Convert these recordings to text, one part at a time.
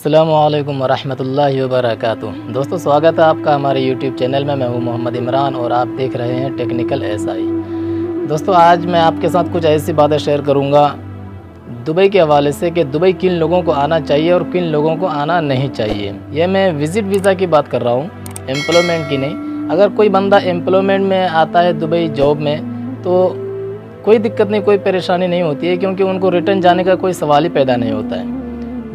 अस्सलामुअलैकुम वरहमतुल्लाहि वबरकातुह। दोस्तों, स्वागत है आपका हमारे YouTube चैनल में। मैं हूं मोहम्मद इमरान और आप देख रहे हैं टेक्निकल SI। दोस्तों, आज मैं आपके साथ कुछ ऐसी बातें शेयर करूंगा दुबई के हवाले से कि दुबई किन लोगों को आना चाहिए और किन लोगों को आना नहीं चाहिए। ये मैं विज़िट वीज़ा की बात कर रहा हूँ, एम्प्लॉयमेंट की नहीं। अगर कोई बंदा एम्प्लॉयमेंट में आता है दुबई जॉब में तो कोई दिक्कत नहीं, कोई परेशानी नहीं होती है, क्योंकि उनको रिटर्न जाने का कोई सवाल ही पैदा नहीं होता है।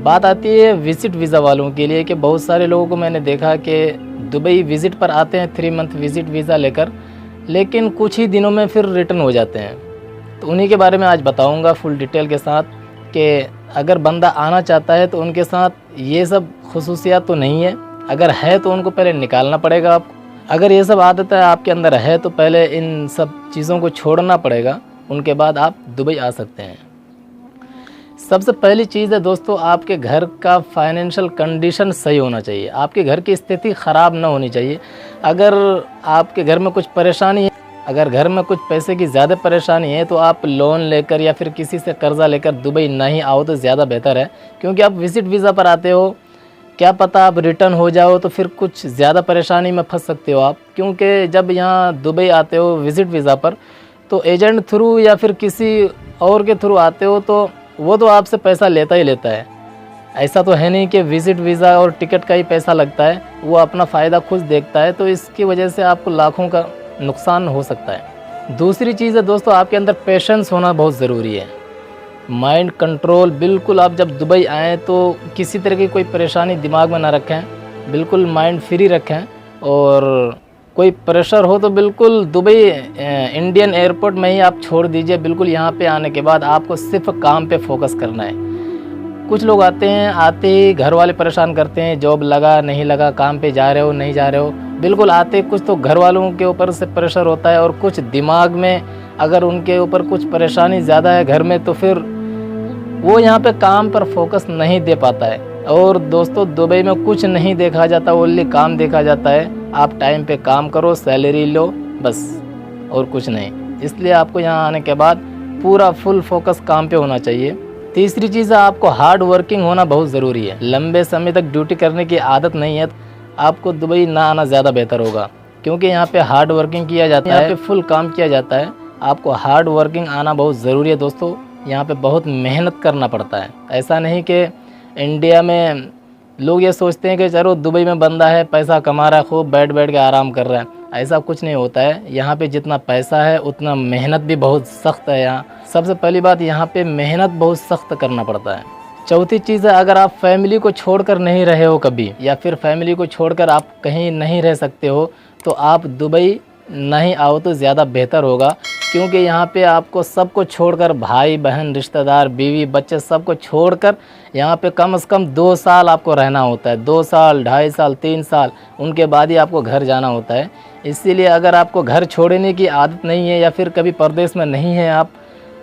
बात आती है विज़िट वीज़ा वालों के लिए कि बहुत सारे लोगों को मैंने देखा कि दुबई विज़िट पर आते हैं 3 मंथ विज़िट वीज़ा लेकर, लेकिन कुछ ही दिनों में फिर रिटर्न हो जाते हैं। तो उन्हीं के बारे में आज बताऊंगा फुल डिटेल के साथ कि अगर बंदा आना चाहता है तो उनके साथ ये सब खुसूसियात तो नहीं है। अगर है तो उनको पहले निकालना पड़ेगा आपको। अगर ये सब आदत है आपके अंदर है तो पहले इन सब चीज़ों को छोड़ना पड़ेगा, उनके बाद आप दुबई आ सकते हैं। सबसे पहली चीज़ है दोस्तों, आपके घर का फाइनेंशियल कंडीशन सही होना चाहिए। आपके घर की स्थिति ख़राब ना होनी चाहिए। अगर आपके घर में कुछ परेशानी है, अगर घर में कुछ पैसे की ज़्यादा परेशानी है तो आप लोन लेकर या फिर किसी से कर्ज़ा लेकर दुबई नहीं आओ तो ज़्यादा बेहतर है, क्योंकि आप विज़िट वीज़ा पर आते हो, क्या पता आप रिटर्न हो जाओ तो फिर कुछ ज़्यादा परेशानी में फंस सकते हो आप। क्योंकि जब यहाँ दुबई आते हो विज़िट वीज़ा पर तो एजेंट थ्रू या फिर किसी और के थ्रू आते हो तो वो तो आपसे पैसा लेता ही लेता है। ऐसा तो है नहीं कि विज़िट वीज़ा और टिकट का ही पैसा लगता है, वो अपना फ़ायदा खुद देखता है। तो इसकी वजह से आपको लाखों का नुकसान हो सकता है। दूसरी चीज़ है दोस्तों, आपके अंदर पेशेंस होना बहुत ज़रूरी है। माइंड कंट्रोल बिल्कुल, आप जब दुबई आएँ तो किसी तरह की कोई परेशानी दिमाग में ना रखें, बिल्कुल माइंड फ्री रखें। और कोई प्रेशर हो तो बिल्कुल दुबई इंडियन एयरपोर्ट में ही आप छोड़ दीजिए। बिल्कुल यहाँ पे आने के बाद आपको सिर्फ काम पे फोकस करना है। कुछ लोग आते हैं, आते ही घर वाले परेशान करते हैं, जॉब लगा नहीं लगा, काम पे जा रहे हो नहीं जा रहे हो। बिल्कुल आते कुछ तो घर वालों के ऊपर से प्रेशर होता है और कुछ दिमाग में अगर उनके ऊपर कुछ परेशानी ज़्यादा है घर में तो फिर वो यहाँ पे काम पर फोकस नहीं दे पाता है। और दोस्तों, दुबई में कुछ नहीं देखा जाता, ओनली काम देखा जाता है। आप टाइम पे काम करो, सैलरी लो, बस, और कुछ नहीं। इसलिए आपको यहाँ आने के बाद पूरा फुल फोकस काम पे होना चाहिए। तीसरी चीज़ है, आपको हार्ड वर्किंग होना बहुत ज़रूरी है। लंबे समय तक ड्यूटी करने की आदत नहीं है, आपको दुबई ना आना ज़्यादा बेहतर होगा, क्योंकि यहाँ पे हार्ड वर्किंग किया जाता है, यहाँ पे फुल काम किया जाता है। आपको हार्ड वर्किंग आना बहुत ज़रूरी है दोस्तों। यहाँ पे बहुत मेहनत करना पड़ता है। ऐसा नहीं कि इंडिया में लोग ये सोचते हैं कि चलो दुबई में बंदा है, पैसा कमा रहा है, खूब बैठ बैठ के आराम कर रहा है। ऐसा कुछ नहीं होता है। यहाँ पे जितना पैसा है उतना मेहनत भी बहुत सख्त है। यहाँ सबसे पहली बात, यहाँ पे मेहनत बहुत सख्त करना पड़ता है। चौथी चीज़ है, अगर आप फैमिली को छोड़कर नहीं रहे हो कभी, या फिर फैमिली को छोड़कर आप कहीं नहीं रह सकते हो, तो आप दुबई नहीं आओ तो ज़्यादा बेहतर होगा। क्योंकि यहाँ पे आपको सबको छोड़कर, भाई बहन रिश्तेदार बीवी बच्चे सबको छोड़कर यहाँ पे कम से कम 2 साल आपको रहना होता है। 2 साल, 2.5 साल, 3 साल, उनके बाद ही आपको घर जाना होता है। इसीलिए अगर आपको घर छोड़ने की आदत नहीं है, या फिर कभी परदेश में नहीं है आप,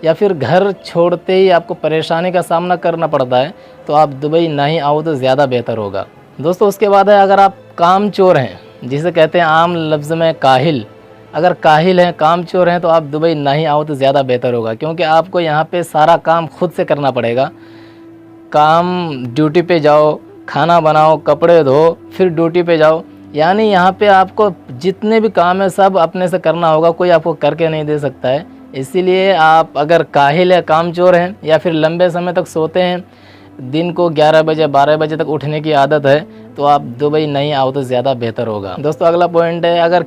या फिर घर छोड़ते ही आपको परेशानी का सामना करना पड़ता है, तो आप दुबई नहीं आओ तो ज़्यादा बेहतर होगा दोस्तों। उसके बाद है, अगर आप काम चोर हैं, जिसे कहते हैं आम लफ्ज़ में काहिल, अगर काहिल हैं, काम चोर हैं, तो आप दुबई नहीं आओ तो ज़्यादा बेहतर होगा। क्योंकि आपको यहाँ पे सारा काम खुद से करना पड़ेगा। काम, ड्यूटी पे जाओ, खाना बनाओ, कपड़े धो, फिर ड्यूटी पे जाओ। यानी यहाँ पे आपको जितने भी काम है सब अपने से करना होगा, कोई आपको करके नहीं दे सकता है। इसीलिए आप अगर काहिल है, काम चोर हैं, या फिर लंबे समय तक सोते हैं, दिन को 11 बजे 12 बजे तक उठने की आदत है, तो आप दुबई नहीं आओ तो ज़्यादा बेहतर होगा दोस्तों। अगला पॉइंट है, अगर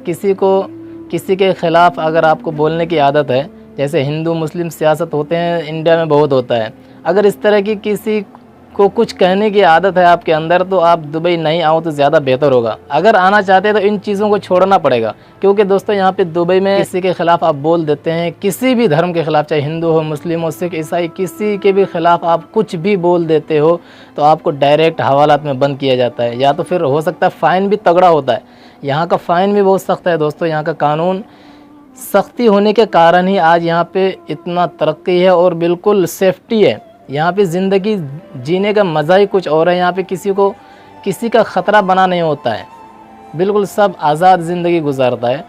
किसी के ख़िलाफ़ अगर आपको बोलने की आदत है, जैसे हिंदू मुस्लिम सियासत होते हैं, इंडिया में बहुत होता है, अगर इस तरह की किसी को कुछ कहने की आदत है आपके अंदर, तो आप दुबई नहीं आओ तो ज़्यादा बेहतर होगा। अगर आना चाहते हैं तो इन चीज़ों को छोड़ना पड़ेगा। क्योंकि दोस्तों, यहाँ पे दुबई में किसी के ख़िलाफ़ आप बोल देते हैं, किसी भी धर्म के ख़िलाफ़, चाहे हिंदू हो, मुस्लिम हो, सिख, ईसाई, किसी के भी ख़िलाफ़ आप कुछ भी बोल देते हो तो आपको डायरेक्ट हवालात में बंद किया जाता है, या तो फिर हो सकता है फ़ाइन भी तगड़ा होता है। यहाँ का फ़ाइन भी बहुत सख्त है दोस्तों। यहाँ का कानून सख्ती होने के कारण ही आज यहाँ पे इतना तरक्की है और बिल्कुल सेफ्टी है। यहाँ पे ज़िंदगी जीने का मज़ा ही कुछ और है। यहाँ पे किसी का ख़तरा बना नहीं होता है, बिल्कुल सब आज़ाद ज़िंदगी गुजारता है।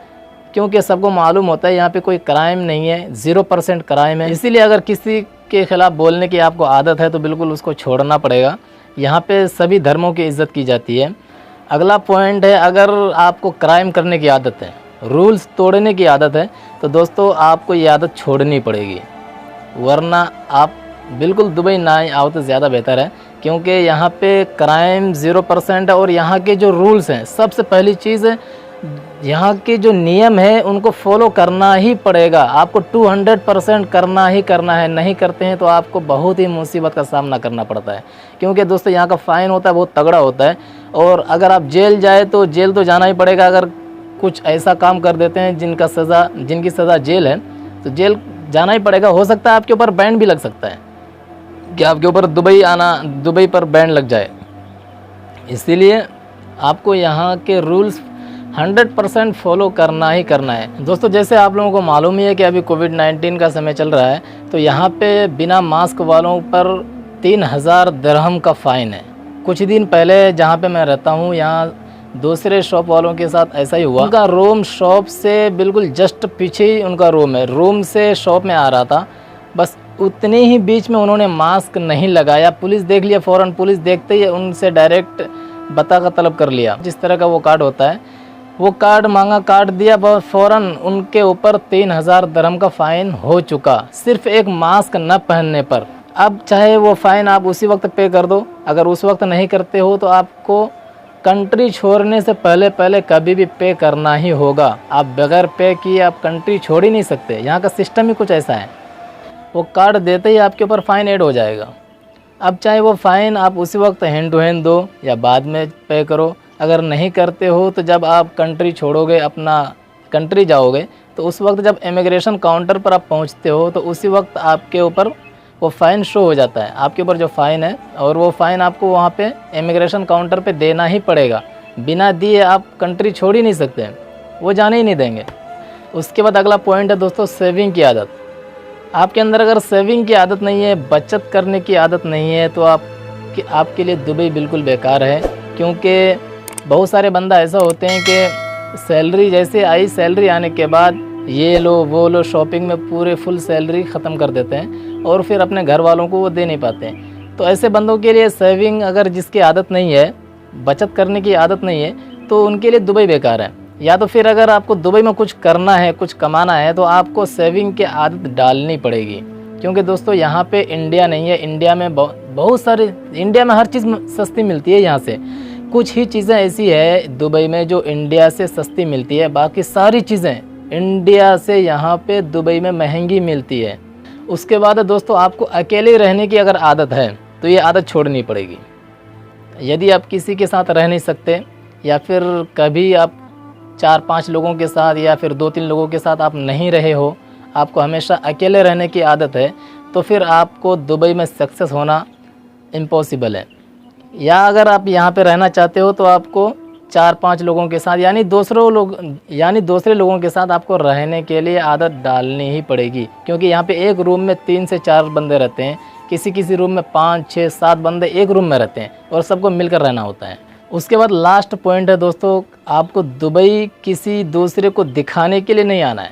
क्योंकि सबको मालूम होता है यहाँ पे कोई क्राइम नहीं है, 0% क्राइम है। इसीलिए अगर किसी के ख़िलाफ़ बोलने की आपको आदत है तो बिल्कुल उसको छोड़ना पड़ेगा। यहाँ पे सभी धर्मों की इज़्ज़त की जाती है। अगला पॉइंट है, अगर आपको क्राइम करने की आदत है, रूल्स तोड़ने की आदत है, तो दोस्तों आपको ये आदत छोड़नी पड़ेगी, वरना आप बिल्कुल दुबई ना आओ तो ज़्यादा बेहतर है। क्योंकि यहाँ पे क्राइम 0% है और यहाँ के जो रूल्स हैं, सबसे पहली चीज़ है यहाँ के जो नियम है उनको फॉलो करना ही पड़ेगा, आपको 200% करना ही करना है। नहीं करते हैं तो आपको बहुत ही मुसीबत का सामना करना पड़ता है। क्योंकि दोस्तों यहाँ का फ़ाइन होता है बहुत तगड़ा होता है, और अगर आप जेल जाए तो जेल तो जाना ही पड़ेगा। अगर कुछ ऐसा काम कर देते हैं जिनकी सज़ा जेल है, तो जेल जाना ही पड़ेगा। हो सकता है आपके ऊपर बैन भी लग सकता है कि आपके ऊपर दुबई पर बैन लग जाए। इसीलिए आपको यहाँ के रूल्स 100% फॉलो करना ही करना है। दोस्तों जैसे आप लोगों को मालूम ही है कि अभी कोविड-19 का समय चल रहा है, तो यहाँ पे बिना मास्क वालों पर 3000 दिरहम का फ़ाइन है। कुछ दिन पहले जहाँ पे मैं रहता हूँ, यहाँ दूसरे शॉप वालों के साथ ऐसा ही हुआ। उनका रूम शॉप से बिल्कुल जस्ट पीछे ही उनका रूम है, रूम से शॉप में आ रहा था, बस उतने ही बीच में उन्होंने मास्क नहीं लगाया। पुलिस देख लिया फ़ौरन, पुलिस देखते ही उनसे डायरेक्ट बता का तलब कर लिया। जिस तरह का वो कार्ड होता है, वो कार्ड मांगा, कार्ड दिया, बस फ़ौरन उनके ऊपर 3000 दिरहम का फ़ाइन हो चुका, सिर्फ एक मास्क न पहनने पर। अब चाहे वो फ़ाइन आप उसी वक्त पे कर दो, अगर उस वक्त नहीं करते हो तो आपको कंट्री छोड़ने से पहले कभी भी पे करना ही होगा। आप बगैर पे किए आप कंट्री छोड़ ही नहीं सकते। यहाँ का सिस्टम ही कुछ ऐसा है, वो कार्ड देते ही आपके ऊपर फ़ाइन ऐड हो जाएगा। अब चाहे वो फ़ाइन आप उसी वक्त हैंड टू हैंड दो या बाद में पे करो। अगर नहीं करते हो तो जब आप कंट्री छोड़ोगे, अपना कंट्री जाओगे, तो उस वक्त जब इमिग्रेशन काउंटर पर आप पहुंचते हो तो उसी वक्त आपके ऊपर वो फ़ाइन शो हो जाता है, आपके ऊपर जो फ़ाइन है, और वो फ़ाइन आपको वहाँ पे इमिग्रेशन काउंटर पे देना ही पड़ेगा। बिना दिए आप कंट्री छोड़ ही नहीं सकते, वो जाने ही नहीं देंगे। उसके बाद अगला पॉइंट है दोस्तों, सेविंग की आदत। आपके अंदर अगर सेविंग की आदत नहीं है, बचत करने की आदत नहीं है, तो आपके लिए दुबई बिल्कुल बेकार है। क्योंकि बहुत सारे बंदा ऐसा होते हैं कि सैलरी जैसे आई, सैलरी आने के बाद ये लो वो लो, शॉपिंग में पूरे फुल सैलरी ख़त्म कर देते हैं और फिर अपने घर वालों को वो दे नहीं पाते हैं। तो ऐसे बंदों के लिए सेविंग, अगर जिसकी आदत नहीं है, बचत करने की आदत नहीं है, तो उनके लिए दुबई बेकार है। या तो फिर अगर आपको दुबई में कुछ करना है, कुछ कमाना है, तो आपको सेविंग की आदत डालनी पड़ेगी। क्योंकि दोस्तों यहाँ पे इंडिया नहीं है, इंडिया में बहुत सारे, इंडिया में हर चीज़ सस्ती मिलती है। यहाँ से कुछ ही चीज़ें ऐसी है दुबई में जो इंडिया से सस्ती मिलती है, बाकी सारी चीज़ें इंडिया से यहाँ पे दुबई में महंगी मिलती है। उसके बाद दोस्तों आपको अकेले रहने की अगर आदत है तो ये आदत छोड़नी पड़ेगी। यदि आप किसी के साथ रह नहीं सकते, या फिर कभी आप 4-5 लोगों के साथ या फिर 2-3 लोगों के साथ आप नहीं रहे हो, आपको हमेशा अकेले रहने की आदत है, तो फिर आपको दुबई में सक्सेस होना इम्पॉसिबल है। या अगर आप यहाँ पे रहना चाहते हो तो आपको 4-5 लोगों के साथ यानी दूसरे लोगों के साथ आपको रहने के लिए आदत डालनी ही पड़ेगी। क्योंकि यहाँ पे एक रूम में 3 से 4 बंदे रहते हैं, किसी रूम में 5, 6, 7 बंदे एक रूम में रहते हैं और सबको मिलकर रहना होता है। उसके बाद लास्ट पॉइंट है दोस्तों, आपको दुबई किसी दूसरे को दिखाने के लिए नहीं आना है,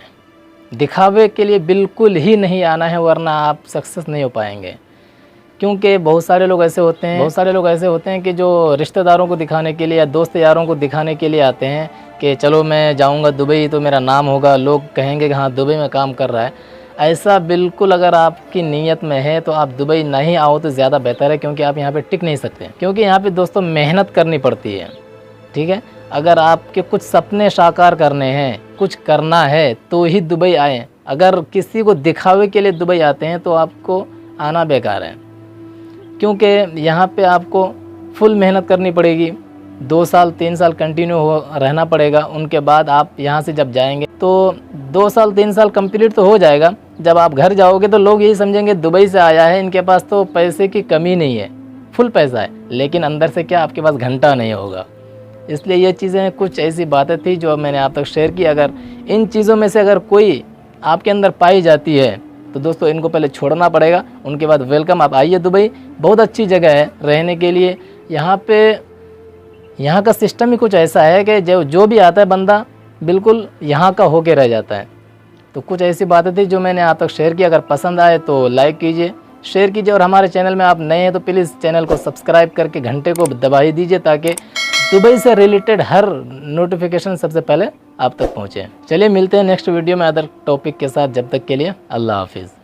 दिखावे के लिए बिल्कुल ही नहीं आना है, वरना आप सक्सेस नहीं हो पाएंगे। क्योंकि बहुत सारे लोग ऐसे होते हैं कि जो रिश्तेदारों को दिखाने के लिए या दोस्त यारों को दिखाने के लिए आते हैं कि चलो मैं जाऊंगा दुबई तो मेरा नाम होगा, लोग कहेंगे कि हाँ दुबई में काम कर रहा है। ऐसा बिल्कुल अगर आपकी नीयत में है तो आप दुबई नहीं आओ तो ज़्यादा बेहतर है। क्योंकि आप यहाँ पे टिक नहीं सकते, क्योंकि यहाँ पे दोस्तों मेहनत करनी पड़ती है। ठीक है, अगर आपके कुछ सपने साकार करने हैं, कुछ करना है, तो ही दुबई आएँ। अगर किसी को दिखावे के लिए दुबई आते हैं तो आपको आना बेकार है। क्योंकि यहाँ पे आपको फुल मेहनत करनी पड़ेगी, 2 साल 3 साल कंटिन्यू रहना पड़ेगा। उनके बाद आप यहाँ से जब जाएंगे तो 2 साल 3 साल कंप्लीट तो हो जाएगा। जब आप घर जाओगे तो लोग यही समझेंगे दुबई से आया है, इनके पास तो पैसे की कमी नहीं है, फुल पैसा है, लेकिन अंदर से क्या आपके पास घंटा नहीं होगा। इसलिए ये चीज़ें कुछ ऐसी बातें थी जो मैंने आप तक शेयर की। अगर इन चीज़ों में से अगर कोई आपके अंदर पाई जाती है तो दोस्तों इनको पहले छोड़ना पड़ेगा, उनके बाद वेलकम, आप आइए दुबई, बहुत अच्छी जगह है रहने के लिए। यहाँ का सिस्टम ही कुछ ऐसा है कि जो भी आता है बंदा बिल्कुल यहाँ का होके रह जाता है। तो कुछ ऐसी बातें थी जो मैंने आप तक शेयर की। अगर पसंद आए तो लाइक कीजिए, शेयर कीजिए। और हमारे चैनल में आप नए हैं तो प्लीज़ चैनल को सब्सक्राइब करके घंटे को दबाई दीजिए ताकि दुबई से रिलेटेड हर नोटिफिकेशन सबसे पहले आप तक पहुँचे। चलिए मिलते हैं नेक्स्ट वीडियो में अदर टॉपिक के साथ। जब तक के लिए अल्लाह हाफिज़।